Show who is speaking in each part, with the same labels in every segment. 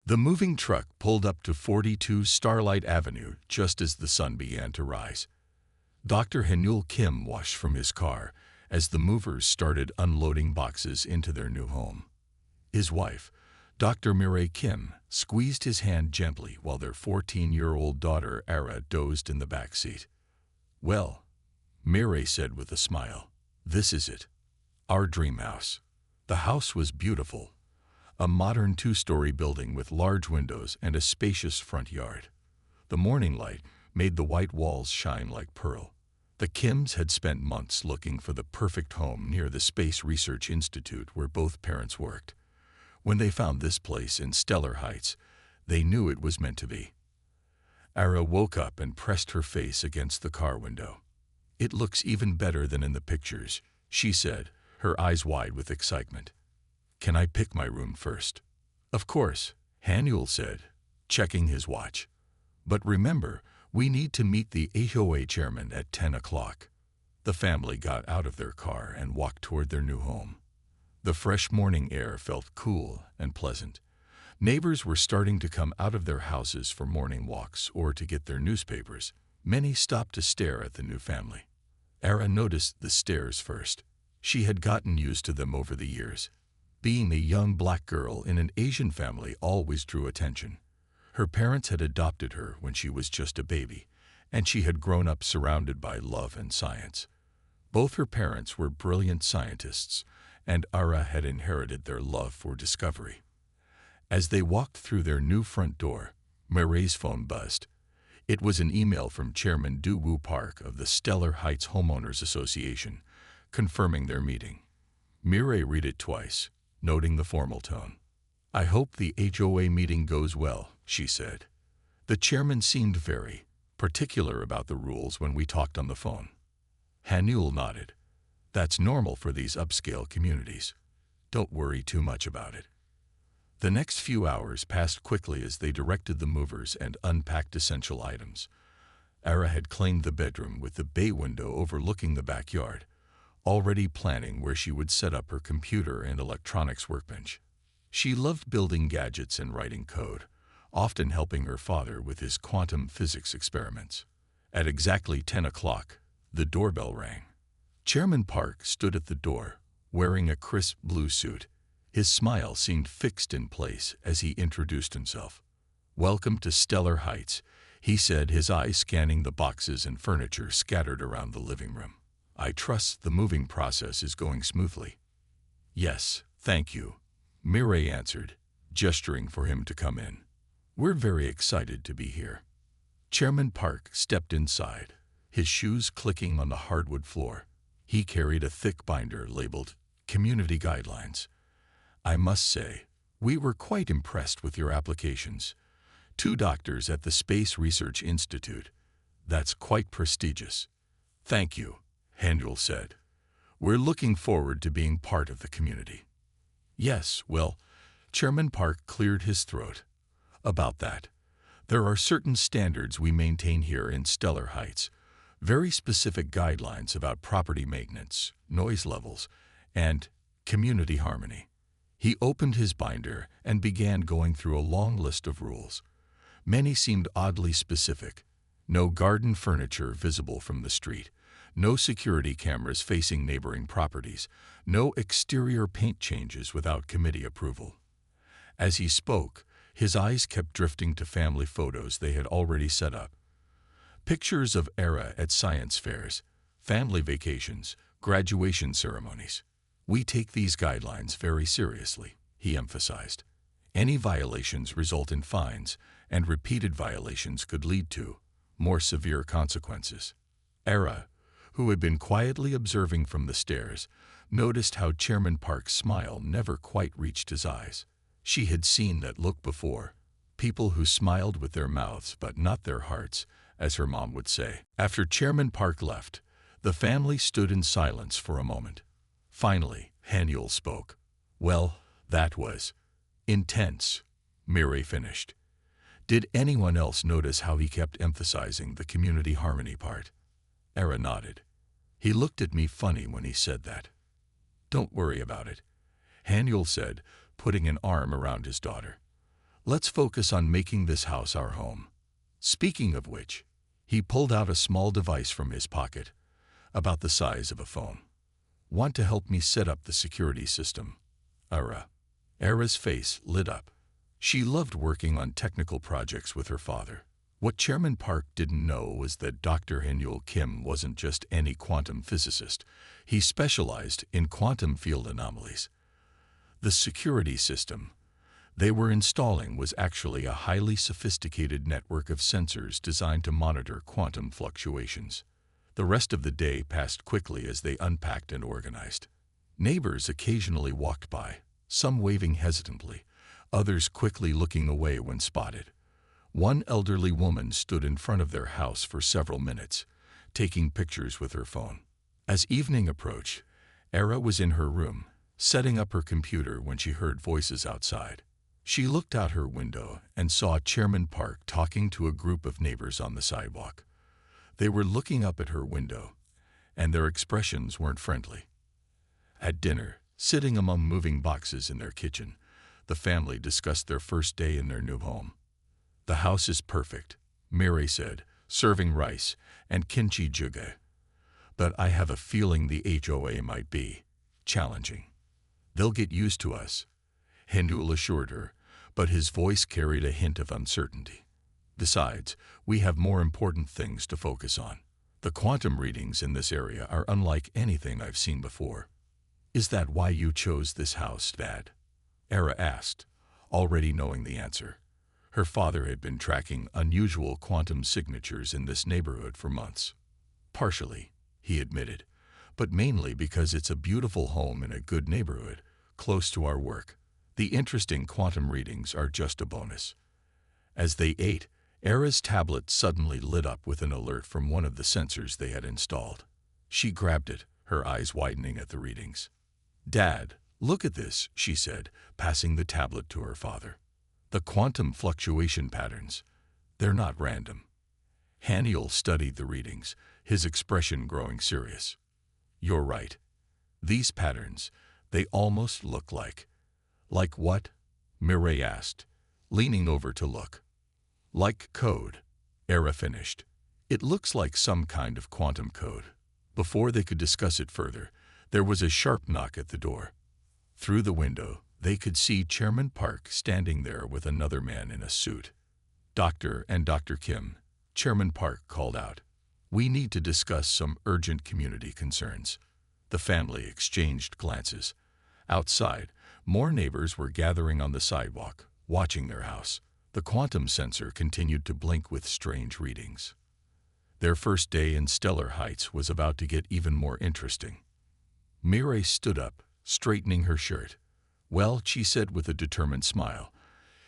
Speaker 1: The moving truck pulled up to 42 Starlight Avenue just as the sun began to rise. Dr. Hanul Kim watched from his car as the movers started unloading boxes into their new home. His wife, Dr. Mireille Kim, squeezed his hand gently while their 14-year-old daughter Ara dozed in the back seat. "Well," Mireille said with a smile, "this is it. Our dream house." The house was beautiful. A modern two-story building with large windows and a spacious front yard. The morning light made the white walls shine like pearl. The Kims had spent months looking for the perfect home near the Space Research Institute where both parents worked. When they found this place in Stellar Heights, they knew it was meant to be. Ara woke up and pressed her face against the car window. "It looks even better than in the pictures," she said, her eyes wide with excitement. "Can I pick my room first?" "Of course," Hanul said, checking his watch. "But remember, we need to meet the HOA chairman at 10 o'clock. The family got out of their car and walked toward their new home. The fresh morning air felt cool and pleasant. Neighbors were starting to come out of their houses for morning walks or to get their newspapers. Many stopped to stare at the new family. Ara noticed the stares first. She had gotten used to them over the years. Being a young black girl in an Asian family always drew attention. Her parents had adopted her when she was just a baby, and she had grown up surrounded by love and science. Both her parents were brilliant scientists, and Ara had inherited their love for discovery. As they walked through their new front door, Mireille's phone buzzed. It was an email from Chairman Du-Woo Park of the Stellar Heights Homeowners Association, confirming their meeting. Mireille read it twice, noting the formal tone. "I hope the HOA meeting goes well," she said. "The chairman seemed very particular about the rules when we talked on the phone." Hanul nodded. "That's normal for these upscale communities. Don't worry too much about it." The next few hours passed quickly as they directed the movers and unpacked essential items. Ara had claimed the bedroom with the bay window overlooking the backyard, already planning where she would set up her computer and electronics workbench. She loved building gadgets and writing code, often helping her father with his quantum physics experiments. At exactly 10 o'clock, the doorbell rang. Chairman Park stood at the door, wearing a crisp blue suit. His smile seemed fixed in place as he introduced himself. "Welcome to Stellar Heights," he said, his eyes scanning the boxes and furniture scattered around the living room. "I trust the moving process is going smoothly." "Yes, thank you," Mireille answered, gesturing for him to come in. "We're very excited to be here." Chairman Park stepped inside, his shoes clicking on the hardwood floor. He carried a thick binder labeled Community Guidelines. "I must say, we were quite impressed with your applications. 2 doctors at the Space Research Institute. That's quite prestigious." "Thank you," Hanul said. "We're looking forward to being part of the community." "Yes, well," Chairman Park cleared his throat. "About that, there are certain standards we maintain here in Stellar Heights, very specific guidelines about property maintenance, noise levels, and community harmony." He opened his binder and began going through a long list of rules. Many seemed oddly specific. No garden furniture visible from the street, no security cameras facing neighboring properties, no exterior paint changes without committee approval. As he spoke, his eyes kept drifting to family photos they had already set up. Pictures of Ara at science fairs, family vacations, graduation ceremonies. "We take these guidelines very seriously," he emphasized. "Any violations result in fines, and repeated violations could lead to more severe consequences." Ara, who had been quietly observing from the stairs, noticed how Chairman Park's smile never quite reached his eyes. She had seen that look before, people who smiled with their mouths but not their hearts, as her mom would say. After Chairman Park left, the family stood in silence for a moment. Finally, Hanul spoke. "Well, that was intense," Mireille finished. "Did anyone else notice how he kept emphasizing the community harmony part?" Ara nodded. "He looked at me funny when he said that." "Don't worry about it," Hanul said, putting an arm around his daughter. Let's focus on making this house our home. Speaking of which, he pulled out a small device from his pocket, about the size of a phone. Want to help me set up the security system? Ara's face lit up. She loved working on technical projects with her father. What Chairman Park didn't know was that Dr. Hyunul Kim wasn't just any quantum physicist. He specialized in quantum field anomalies. The security system they were installing was actually a highly sophisticated network of sensors designed to monitor quantum fluctuations. The rest of the day passed quickly as they unpacked and organized. Neighbors occasionally walked by, some waving hesitantly, others quickly looking away when spotted. One elderly woman stood in front of their house for several minutes, taking pictures with her phone. As evening approached, Ara was in her room, setting up her computer when she heard voices outside. She looked out her window and saw Chairman Park talking to a group of neighbors on the sidewalk. They were looking up at her window, and their expressions weren't friendly. At dinner, sitting among moving boxes in their kitchen, the family discussed their first day in their new home. "The house is perfect," Mary said, serving rice and kimchi jjigae. "But I have a feeling the HOA might be challenging." "They'll get used to us," Hyunul assured her, but his voice carried a hint of uncertainty. "Besides, we have more important things to focus on. The quantum readings in this area are unlike anything I've seen before." "Is that why you chose this house, Dad?" Ara asked, already knowing the answer. Her father had been tracking unusual quantum signatures in this neighborhood for months. "Partially," he admitted, "but mainly because it's a beautiful home in a good neighborhood, close to our work. The interesting quantum readings are just a bonus." As they ate, Ara's tablet suddenly lit up with an alert from one of the sensors they had installed. She grabbed it, her eyes widening at the readings. "Dad, look at this," she said, passing the tablet to her father. "The quantum fluctuation patterns. They're not random." Hyunul studied the readings, his expression growing serious. "You're right. These patterns, they almost look like..." "Like what?" Mary asked, leaning over to look. "Like code," Ara finished. "It looks like some kind of quantum code." Before they could discuss it further, there was a sharp knock at the door. Through the window, they could see Chairman Park standing there with another man in a suit. "Dr. and Dr. Kim," Chairman Park called out. "We need to discuss some urgent community concerns." The family exchanged glances. Outside, more neighbors were gathering on the sidewalk, watching their house. The quantum sensor continued to blink with strange readings. Their first day in Stellar Heights was about to get even more interesting. Mary stood up, straightening her shirt. "Well," she said with a determined smile,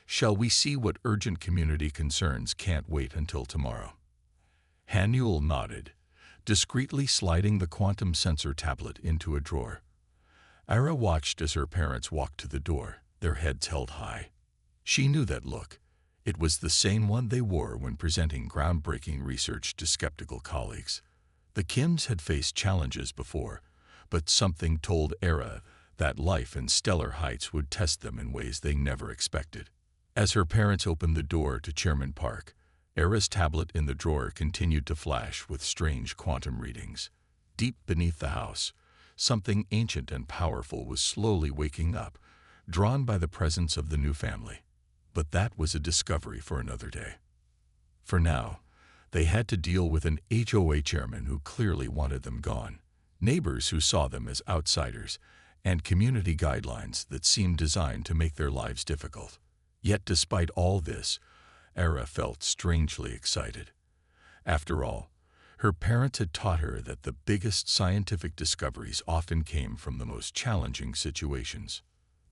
Speaker 1: "shall we see what urgent community concerns can't wait until tomorrow?" Hyunul nodded, discreetly sliding the quantum sensor tablet into a drawer. Ara watched as her parents walked to the door, their heads held high. She knew that look. It was the same one they wore when presenting groundbreaking research to skeptical colleagues. The Kims had faced challenges before, but something told Ara that life in Stellar Heights would test them in ways they never expected. As her parents opened the door to Chairman Park, Ara's tablet in the drawer continued to flash with strange quantum readings. Deep beneath the house, something ancient and powerful was slowly waking up, drawn by the presence of the new family. But that was a discovery for another day. For now, they had to deal with an HOA chairman who clearly wanted them gone, neighbors who saw them as outsiders, and community guidelines that seemed designed to make their lives difficult. Yet despite all this, Ara felt strangely excited. After all, her parents had taught her that the biggest scientific discoveries often came from the most challenging situations.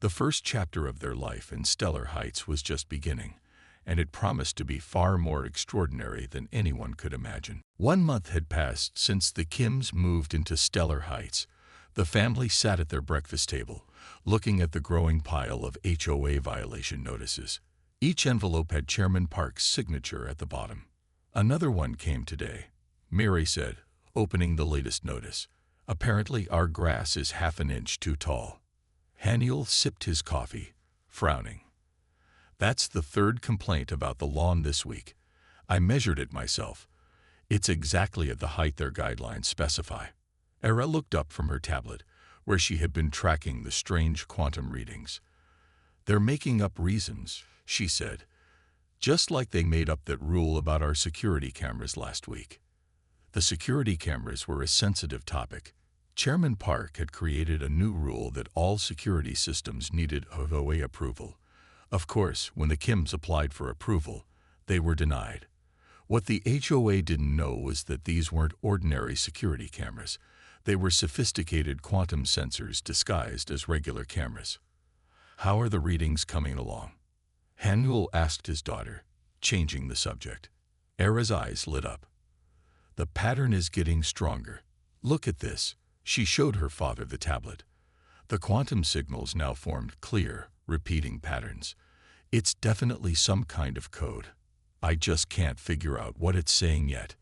Speaker 1: The first chapter of their life in Stellar Heights was just beginning, and it promised to be far more extraordinary than anyone could imagine. 1 month had passed since the Kims moved into Stellar Heights. The family sat at their breakfast table, looking at the growing pile of HOA violation notices. Each envelope had Chairman Park's signature at the bottom. "Another one came today," Mary said, opening the latest notice. "Apparently our grass is half an inch too tall." Hyunul sipped his coffee, frowning. That's the third complaint about the lawn this week. I measured it myself. It's exactly at the height their guidelines specify. Era looked up from her tablet, where she had been tracking the strange quantum readings. They're making up reasons, she said, just like they made up that rule about our security cameras last week. The security cameras were a sensitive topic. Chairman Park had created a new rule that all security systems needed HOA approval. Of course, when the Kims applied for approval, they were denied. What the HOA didn't know was that these weren't ordinary security cameras. They were sophisticated quantum sensors disguised as regular cameras. How are the readings coming along? Hanul asked his daughter, changing the subject. Era's eyes lit up. The pattern is getting stronger. Look at this. She showed her father the tablet. The quantum signals now formed clear, repeating patterns. It's definitely some kind of code. I just can't figure out what it's saying yet.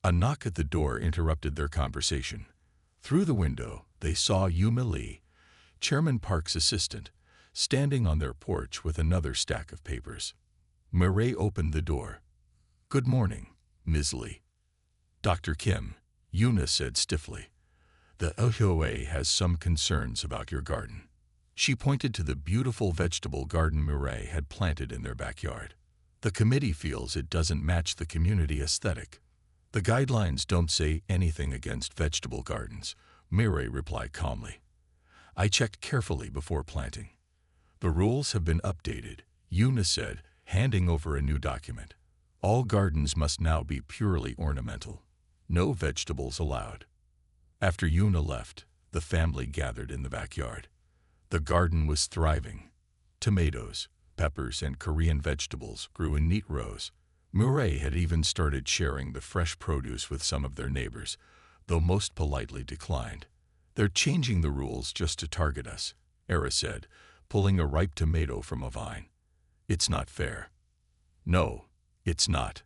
Speaker 1: A knock at the door interrupted their conversation. Through the window, they saw Yuma Lee, Chairman Park's assistant, standing on their porch with another stack of papers. Murray opened the door. "Good morning, Ms. Lee." "Dr. Kim," Yuna said stiffly. "The HOA has some concerns about your garden." She pointed to the beautiful vegetable garden Murray had planted in their backyard. "The committee feels it doesn't match the community aesthetic." "The guidelines don't say anything against vegetable gardens," Murray replied calmly. "I checked carefully before planting." "The rules have been updated," Yuna said, handing over a new document. "All gardens must now be purely ornamental. No vegetables allowed." After Yuna left, the family gathered in the backyard. The garden was thriving. Tomatoes, peppers, and Korean vegetables grew in neat rows. Murray had even started sharing the fresh produce with some of their neighbors, though most politely declined. "They're changing the rules just to target us," Era said, pulling a ripe tomato from a vine. "It's not fair." "No, it's not,"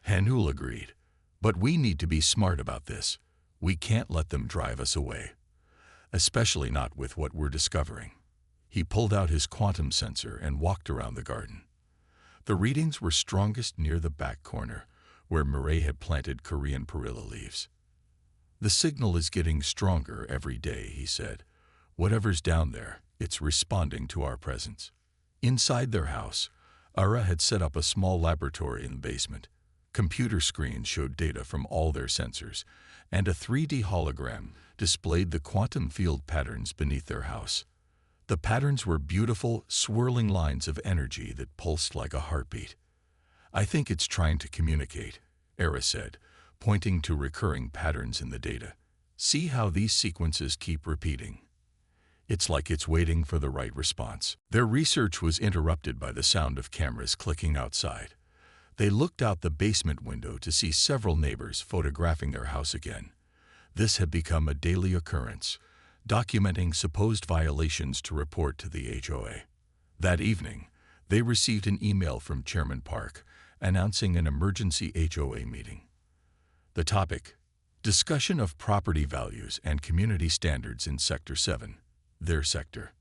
Speaker 1: Hanul agreed. "But we need to be smart about this. We can't let them drive us away. Especially not with what we're discovering." He pulled out his quantum sensor and walked around the garden. The readings were strongest near the back corner, where Murray had planted Korean perilla leaves. "The signal is getting stronger every day," he said. "Whatever's down there, it's responding to our presence." Inside their house, Ara had set up a small laboratory in the basement. Computer screens showed data from all their sensors, and a 3D hologram displayed the quantum field patterns beneath their house. The patterns were beautiful, swirling lines of energy that pulsed like a heartbeat. "I think it's trying to communicate," Era said, pointing to recurring patterns in the data. "See how these sequences keep repeating? It's like it's waiting for the right response." Their research was interrupted by the sound of cameras clicking outside. They looked out the basement window to see several neighbors photographing their house again. This had become a daily occurrence, documenting supposed violations to report to the HOA. That evening, they received an email from Chairman Park announcing an emergency HOA meeting. The topic: discussion of property values and community standards in Sector 7, their sector.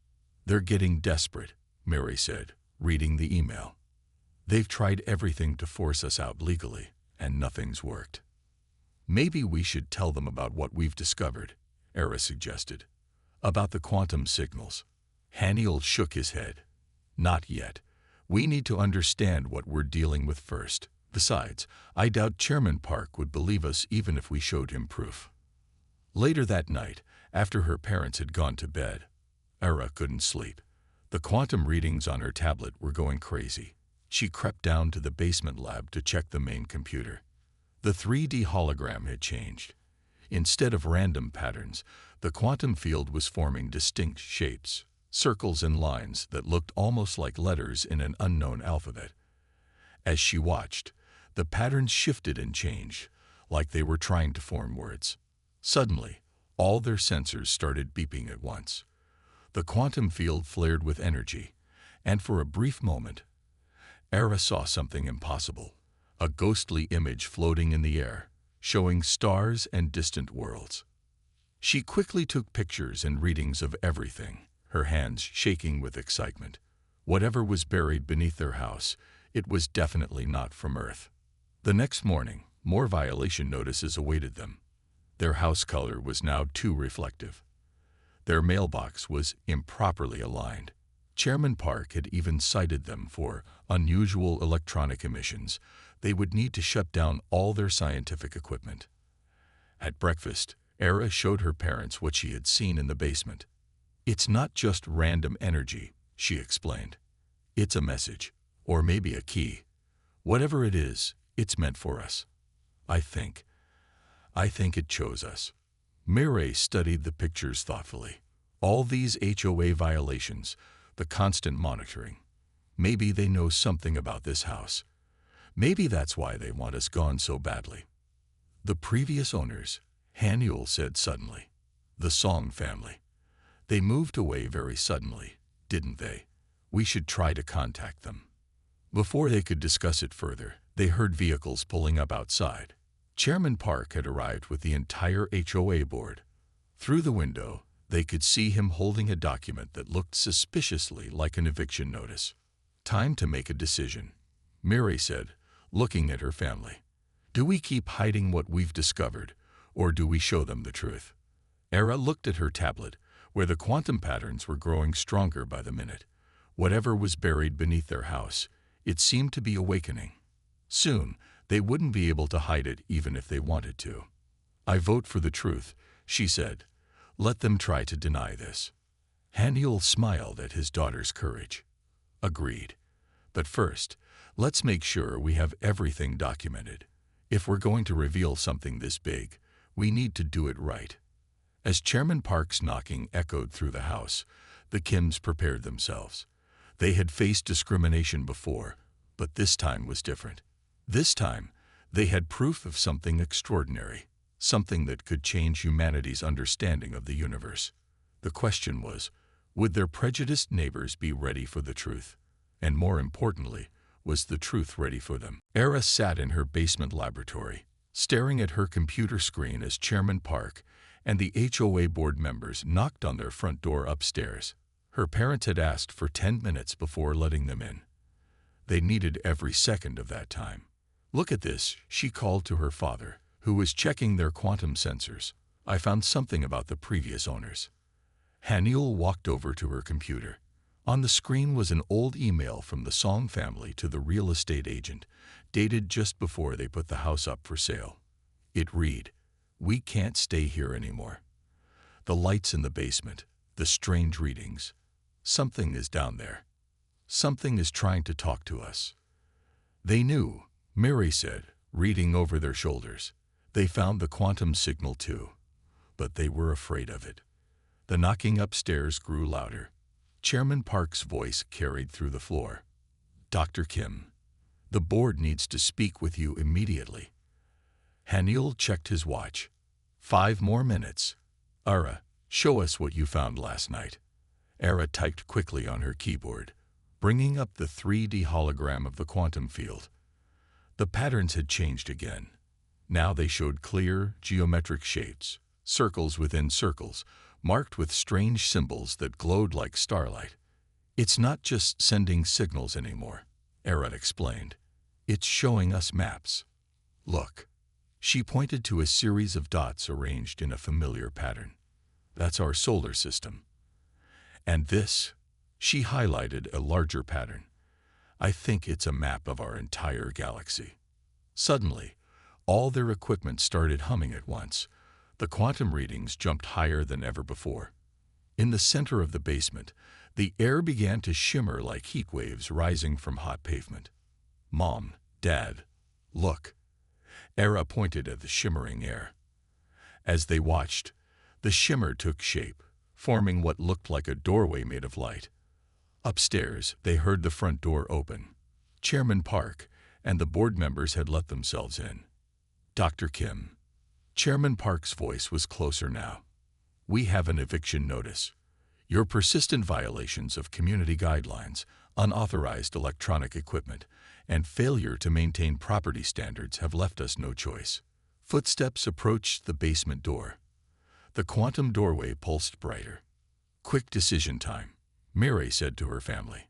Speaker 1: "They're getting desperate," Mary said, reading the email. "They've tried everything to force us out legally, and nothing's worked." "Maybe we should tell them about what we've discovered," Era suggested. "About the quantum signals." Haniel shook his head. "Not yet. We need to understand what we're dealing with first. Besides, I doubt Chairman Park would believe us even if we showed him proof." Later that night, after her parents had gone to bed, Era couldn't sleep. The quantum readings on her tablet were going crazy. She crept down to the basement lab to check the main computer. The 3D hologram had changed. Instead of random patterns, the quantum field was forming distinct shapes, circles and lines that looked almost like letters in an unknown alphabet. As she watched, the patterns shifted and changed, like they were trying to form words. Suddenly, all their sensors started beeping at once. The quantum field flared with energy, and for a brief moment, Era saw something impossible, a ghostly image floating in the air, showing stars and distant worlds. She quickly took pictures and readings of everything, her hands shaking with excitement. Whatever was buried beneath their house, it was definitely not from Earth. The next morning, more violation notices awaited them. Their house color was now too reflective. Their mailbox was improperly aligned. Chairman Park had even cited them for unusual electronic emissions. They would need to shut down all their scientific equipment. At breakfast, Era showed her parents what she had seen in the basement. "It's not just random energy," she explained. "It's a message, or maybe a key. Whatever it is, it's meant for us. I think it chose us." Mireille studied the pictures thoughtfully. All these HOA violations, the constant monitoring. Maybe they know something about this house. Maybe that's why they want us gone so badly. "The previous owners," Haniel said suddenly. "The Song family. They moved away very suddenly, didn't they? We should try to contact them." Before they could discuss it further, they heard vehicles pulling up outside. Chairman Park had arrived with the entire HOA board. Through the window, they could see him holding a document that looked suspiciously like an eviction notice. "Time to make a decision," Mireille said, looking at her family. "Do we keep hiding what we've discovered, or do we show them the truth?" Era looked at her tablet, where the quantum patterns were growing stronger by the minute. Whatever was buried beneath their house, it seemed to be awakening. Soon, they wouldn't be able to hide it even if they wanted to. "I vote for the truth," she said. "Let them try to deny this." Haniel smiled at his daughter's courage. "Agreed. But first, let's make sure we have everything documented. If we're going to reveal something this big, we need to do it right." As Chairman Park's knocking echoed through the house, the Kims prepared themselves. They had faced discrimination before, but this time was different. This time, they had proof of something extraordinary, something that could change humanity's understanding of the universe. The question was, would their prejudiced neighbors be ready for the truth? And more importantly, was the truth ready for them? Era sat in her basement laboratory, staring at her computer screen as Chairman Park and the HOA board members knocked on their front door upstairs. Her parents had asked for 10 minutes before letting them in. They needed every second of that time. "Look at this," she called to her father, who was checking their quantum sensors. "I found something about the previous owners." Haniel walked over to her computer. On the screen was an old email from the Song family to the real estate agent, dated just before they put the house up for sale. It read, "We can't stay here anymore. The lights in the basement, the strange readings. Something is down there. Something is trying to talk to us." They knew, Mary said, reading over their shoulders. They found the quantum signal too, but they were afraid of it. The knocking upstairs grew louder. Chairman Park's voice carried through the floor. "Dr. Kim, the board needs to speak with you immediately." Haniel checked his watch. 5 more minutes. "Ara, show us what you found last night." Ara typed quickly on her keyboard, bringing up the 3D hologram of the quantum field. The patterns had changed again. Now they showed clear, geometric shapes, circles within circles, marked with strange symbols that glowed like starlight. "It's not just sending signals anymore," Ara explained. "It's showing us maps. Look." She pointed to a series of dots arranged in a familiar pattern. "That's our solar system. And this," she highlighted a larger pattern. "I think it's a map of our entire galaxy." Suddenly, all their equipment started humming at once. The quantum readings jumped higher than ever before. In the center of the basement, the air began to shimmer like heat waves rising from hot pavement. "Mom, Dad, look." Era pointed at the shimmering air. As they watched, the shimmer took shape, forming what looked like a doorway made of light. Upstairs, they heard the front door open. Chairman Park and the board members had let themselves in. "Dr. Kim." Chairman Park's voice was closer now. "We have an eviction notice. Your persistent violations of community guidelines, unauthorized electronic equipment, and failure to maintain property standards have left us no choice." Footsteps approached the basement door. The quantum doorway pulsed brighter. "Quick decision time," Mary said to her family.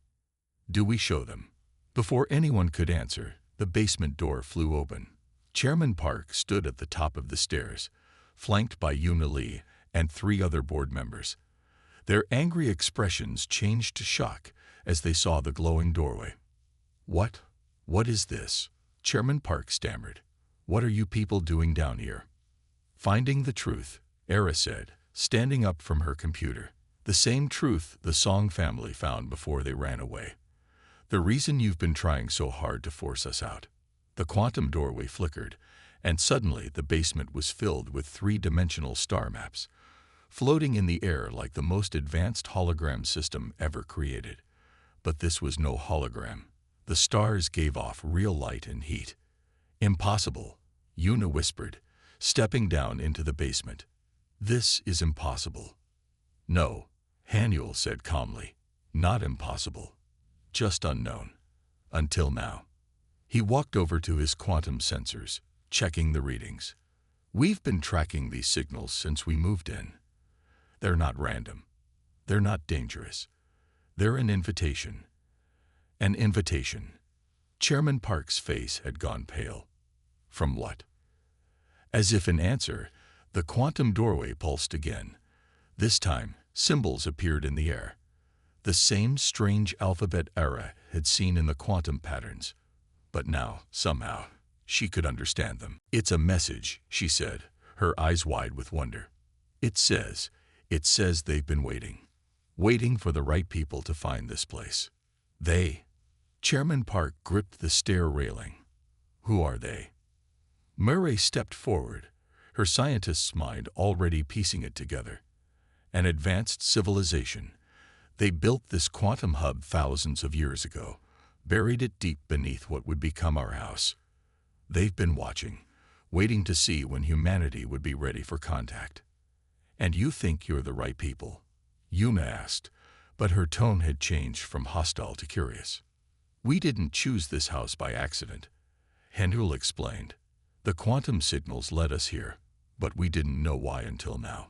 Speaker 1: Do we show them? Before anyone could answer, the basement door flew open. Chairman Park stood at the top of the stairs, flanked by Una Lee and 3 other board members. Their angry expressions changed to shock as they saw the glowing doorway. What? What is this? Chairman Park stammered. What are you people doing down here? Finding the truth, Era said, standing up from her computer. The same truth the Song family found before they ran away. The reason you've been trying so hard to force us out. The quantum doorway flickered, and suddenly the basement was filled with 3-dimensional star maps, floating in the air like the most advanced hologram system ever created. But this was no hologram. The stars gave off real light and heat. Impossible, Una whispered, stepping down into the basement. This is impossible. No, Hanuel said calmly. Not impossible. Just unknown. Until now. He walked over to his quantum sensors, checking the readings. We've been tracking these signals since we moved in. They're not random. They're not dangerous. They're an invitation. An invitation. Chairman Park's face had gone pale. From what? As if in answer, the quantum doorway pulsed again. This time, symbols appeared in the air. The same strange alphabet Era had seen in the quantum patterns. But now, somehow, she could understand them. It's a message, she said, her eyes wide with wonder. It says they've been waiting for the right people to find this place. They. Chairman Park gripped the stair railing. Who are they? Murray stepped forward, her scientist's mind already piecing it together. An advanced civilization. They built this quantum hub thousands of years ago, buried it deep beneath what would become our house. They've been watching, waiting to see when humanity would be ready for contact. And you think you're the right people? Una asked, but her tone had changed from hostile to curious. We didn't choose this house by accident, Hanuel explained. The quantum signals led us here, but we didn't know why until now.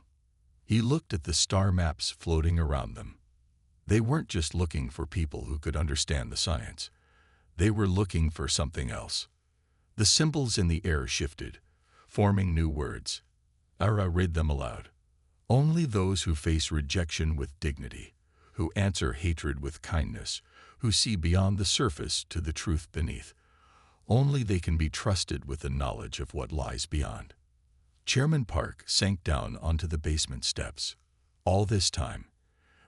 Speaker 1: He looked at the star maps floating around them. They weren't just looking for people who could understand the science. They were looking for something else. The symbols in the air shifted, forming new words. Era read them aloud. Only those who face rejection with dignity, who answer hatred with kindness, who see beyond the surface to the truth beneath. Only they can be trusted with the knowledge of what lies beyond. Chairman Park sank down onto the basement steps. All this time,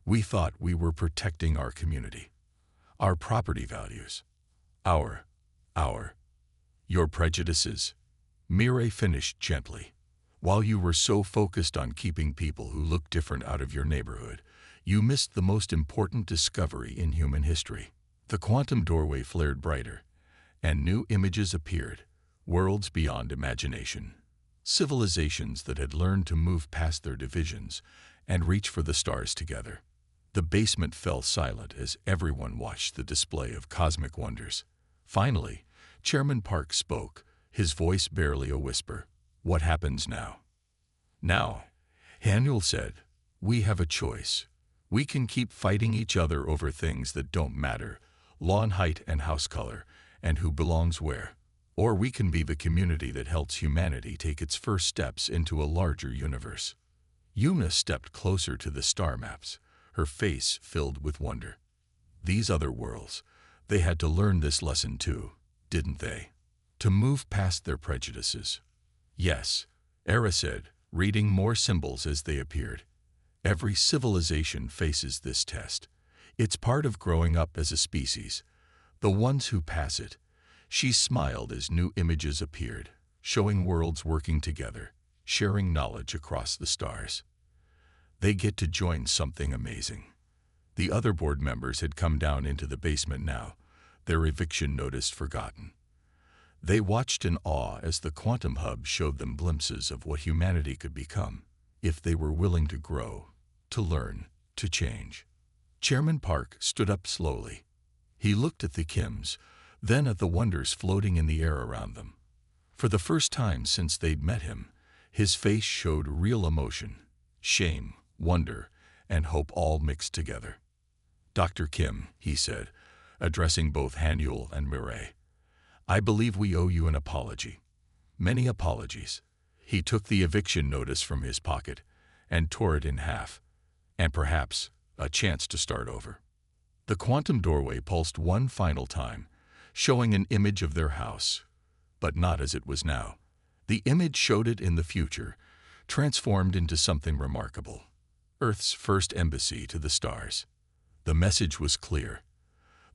Speaker 1: we thought we were protecting our community, our property values, your prejudices. Mireille finished gently. While you were so focused on keeping people who look different out of your neighborhood, you missed the most important discovery in human history. The quantum doorway flared brighter, and new images appeared, worlds beyond imagination. Civilizations that had learned to move past their divisions and reach for the stars together. The basement fell silent as everyone watched the display of cosmic wonders. Finally, Chairman Park spoke, his voice barely a whisper. What happens now? Now, Hanuel said, we have a choice. We can keep fighting each other over things that don't matter, lawn height and house color, and who belongs where. Or we can be the community that helps humanity take its first steps into a larger universe. Una stepped closer to the star maps, her face filled with wonder. These other worlds, they had to learn this lesson too, didn't they? To move past their prejudices. Yes, Era said, reading more symbols as they appeared. Every civilization faces this test. It's part of growing up as a species. The ones who pass it. She smiled as new images appeared, showing worlds working together, sharing knowledge across the stars. They get to join something amazing. The other board members had come down into the basement now, their eviction notice forgotten. They watched in awe as the quantum hub showed them glimpses of what humanity could become, if they were willing to grow, to learn, to change. Chairman Park stood up slowly. He looked at the Kims, then at the wonders floating in the air around them. For the first time since they'd met him, his face showed real emotion, shame, wonder, and hope all mixed together. Dr. Kim, he said, addressing both Haniel and Mireille. I believe we owe you an apology. Many apologies. He took the eviction notice from his pocket and tore it in half, and perhaps a chance to start over. The quantum doorway pulsed one final time, showing an image of their house, but not as it was now. The image showed it in the future, transformed into something remarkable. Earth's first embassy to the stars. The message was clear.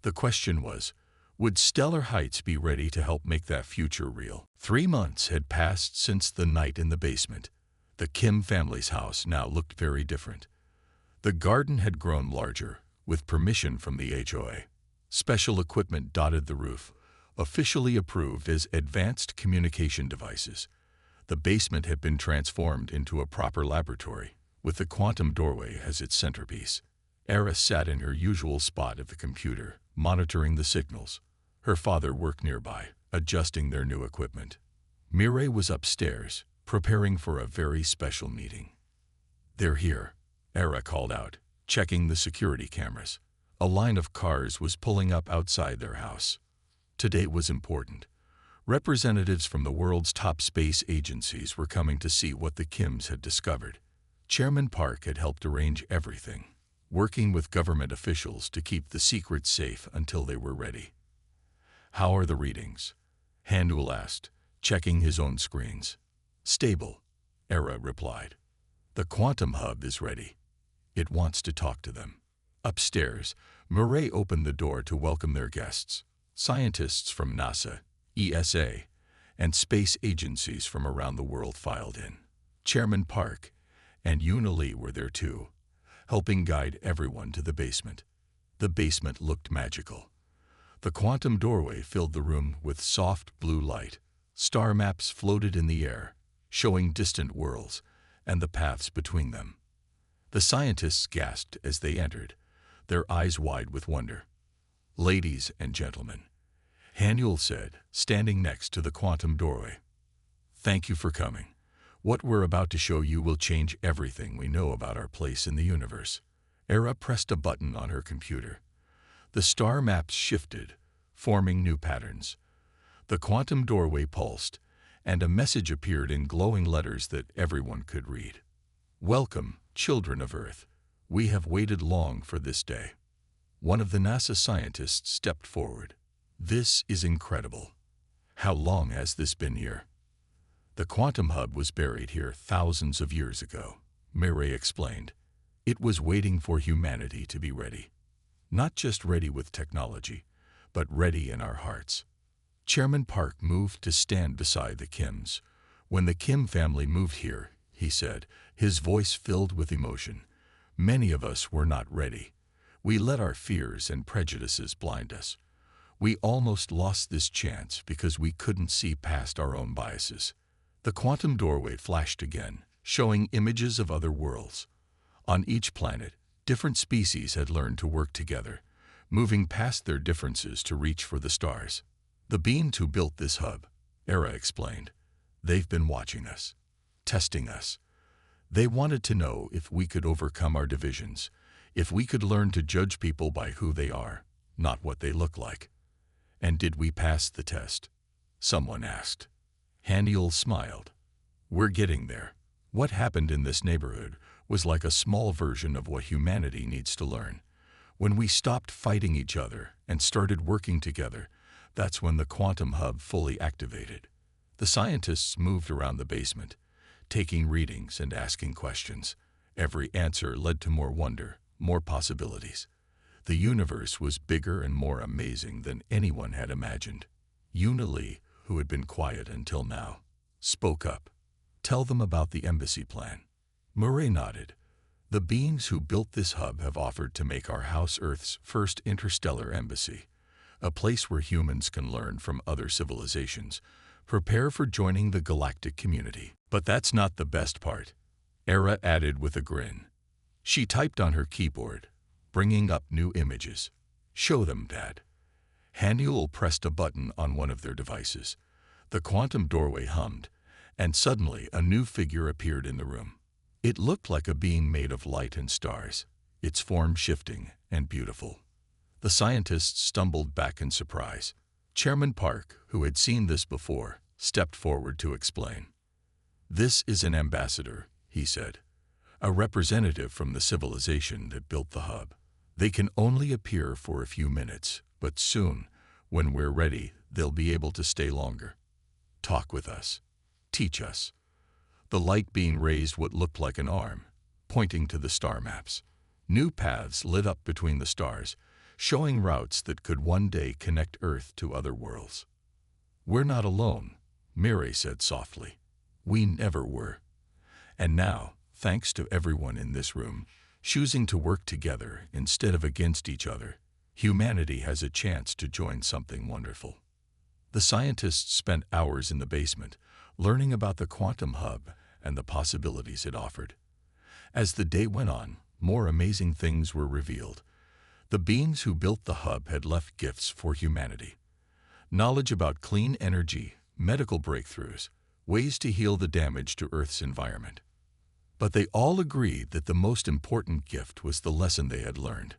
Speaker 1: The question was, would Stellar Heights be ready to help make that future real? 3 months had passed since the night in the basement. The Kim family's house now looked very different. The garden had grown larger, with permission from the HOA. Special equipment dotted the roof, officially approved as advanced communication devices. The basement had been transformed into a proper laboratory, with the quantum doorway as its centerpiece. Era sat in her usual spot at the computer, monitoring the signals. Her father worked nearby, adjusting their new equipment. Mireille was upstairs, preparing for a very special meeting. "They're here," Era called out, checking the security cameras. A line of cars was pulling up outside their house. Today was important. Representatives from the world's top space agencies were coming to see what the Kims had discovered. Chairman Park had helped arrange everything, working with government officials to keep the secret safe until they were ready. "How are the readings?" Haniel asked, checking his own screens. "Stable," Era replied. "The quantum hub is ready. It wants to talk to them." Upstairs, Mireille opened the door to welcome their guests. Scientists from NASA, ESA, and space agencies from around the world filed in. Chairman Park and Yuna Lee were there too, helping guide everyone to the basement. The basement looked magical. The quantum doorway filled the room with soft blue light. Star maps floated in the air, showing distant worlds and the paths between them. The scientists gasped as they entered, their eyes wide with wonder. "Ladies and gentlemen," Haniel said, standing next to the quantum doorway. "Thank you for coming. What we're about to show you will change everything we know about our place in the universe." Era pressed a button on her computer. The star maps shifted, forming new patterns. The quantum doorway pulsed, and a message appeared in glowing letters that everyone could read. "Welcome, children of Earth. We have waited long for this day." One of the NASA scientists stepped forward. "This is incredible. How long has this been here?" "The quantum hub was buried here thousands of years ago," Mireille explained. "It was waiting for humanity to be ready. Not just ready with technology, but ready in our hearts." Chairman Park moved to stand beside the Kims. "When the Kim family moved here," he said, his voice filled with emotion, "many of us were not ready. We let our fears and prejudices blind us. We almost lost this chance because we couldn't see past our own biases." The quantum doorway flashed again, showing images of other worlds. On each planet, different species had learned to work together, moving past their differences to reach for the stars. "The beings who built this hub," Era explained, "they've been watching us, testing us. They wanted to know if we could overcome our divisions, if we could learn to judge people by who they are, not what they look like." "And did we pass the test?" someone asked. Haniel smiled. "We're getting there. What happened in this neighborhood was like a small version of what humanity needs to learn. When we stopped fighting each other and started working together, that's when the quantum hub fully activated." The scientists moved around the basement, taking readings and asking questions. Every answer led to more wonder, more possibilities. The universe was bigger and more amazing than anyone had imagined. Yuna Lee, who had been quiet until now, spoke up. "Tell them about the embassy plan." Mireille nodded. "The beings who built this hub have offered to make our house Earth's first interstellar embassy, a place where humans can learn from other civilizations, prepare for joining the galactic community. But that's not the best part," Era added with a grin. She typed on her keyboard, bringing up new images. "Show them, Dad." Haniel pressed a button on one of their devices. The quantum doorway hummed, and suddenly a new figure appeared in the room. It looked like a being made of light and stars, its form shifting and beautiful. The scientists stumbled back in surprise. Chairman Park, who had seen this before, stepped forward to explain. "This is an ambassador," he said, "a representative from the civilization that built the hub. They can only appear for a few minutes, but soon, when we're ready, they'll be able to stay longer. Talk with us. Teach us." The light being raised what looked like an arm, pointing to the star maps. New paths lit up between the stars, showing routes that could one day connect Earth to other worlds. "We're not alone," Mary said softly. "We never were. And now, thanks to everyone in this room, choosing to work together instead of against each other, humanity has a chance to join something wonderful." The scientists spent hours in the basement, learning about the quantum hub and the possibilities it offered. As the day went on, more amazing things were revealed. The beings who built the hub had left gifts for humanity. Knowledge about clean energy, medical breakthroughs, ways to heal the damage to Earth's environment. But they all agreed that the most important gift was the lesson they had learned.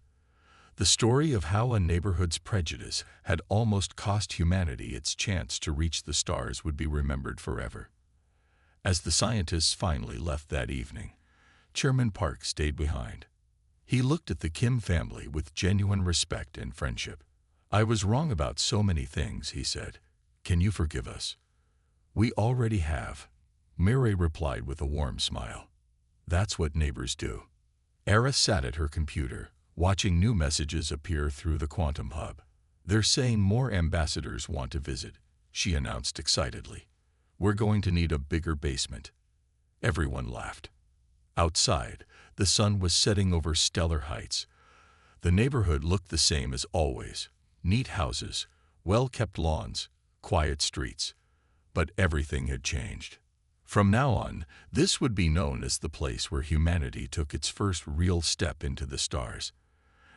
Speaker 1: The story of how a neighborhood's prejudice had almost cost humanity its chance to reach the stars would be remembered forever. As the scientists finally left that evening, Chairman Park stayed behind. He looked at the Kim family with genuine respect and friendship. "I was wrong about so many things," he said. "Can you forgive us?" "We already have," Mary replied with a warm smile. "That's what neighbors do." Era sat at her computer, watching new messages appear through the quantum hub. "They're saying more ambassadors want to visit," she announced excitedly. "We're going to need a bigger basement." Everyone laughed. Outside, the sun was setting over stellar heights. The neighborhood looked the same as always: neat houses, well-kept lawns, quiet streets. But everything had changed. From now on, this would be known as the place where humanity took its first real step into the stars.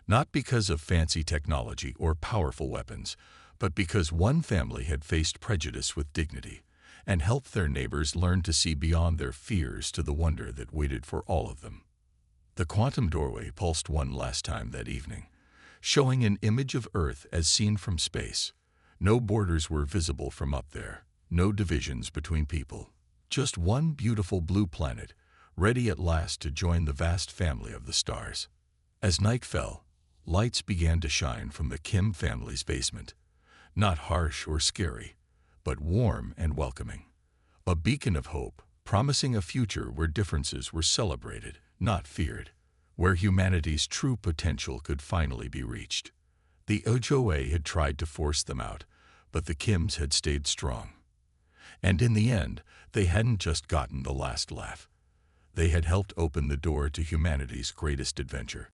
Speaker 1: Not because of fancy technology or powerful weapons, but because one family had faced prejudice with dignity and helped their neighbors learn to see beyond their fears to the wonder that waited for all of them. The quantum doorway pulsed one last time that evening, showing an image of Earth as seen from space. No borders were visible from up there, no divisions between people. Just one beautiful blue planet, ready at last to join the vast family of the stars. As night fell, lights began to shine from the Kim family's basement. Not harsh or scary, but warm and welcoming. A beacon of hope, promising a future where differences were celebrated, not feared, where humanity's true potential could finally be reached. The HOA had tried to force them out, but the Kims had stayed strong. And in the end, they hadn't just gotten the last laugh. They had helped open the door to humanity's greatest adventure.